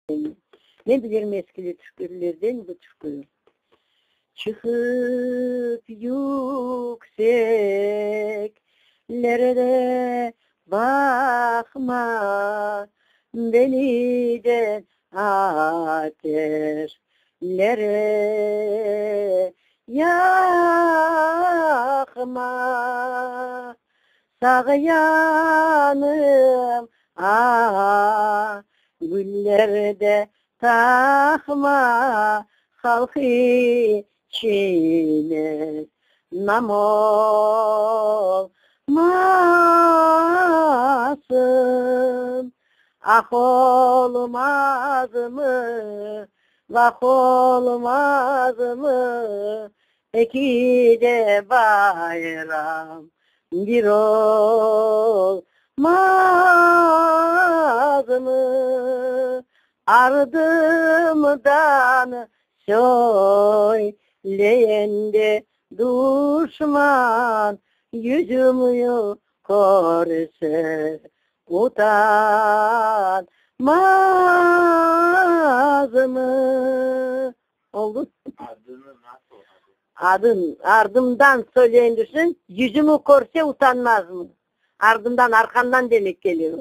Ne bilirim eskili türkülerden bu türküyü. Çıkıp yükseklere de bakma, beni de ateşlere yakma. Sağ yanım güllerde takma, halk içine nam olmasın. Ah olmaz mı, vah olmaz mı, peki de bayram bir olmaz mı? Ardımdan söyleyen de düşman yüzümü görse utanmaz mı? Oldu. Ardımdan söyleyen düşün, yüzümü görse utanmaz mı? Ardımdan, arkandan demek geliyor.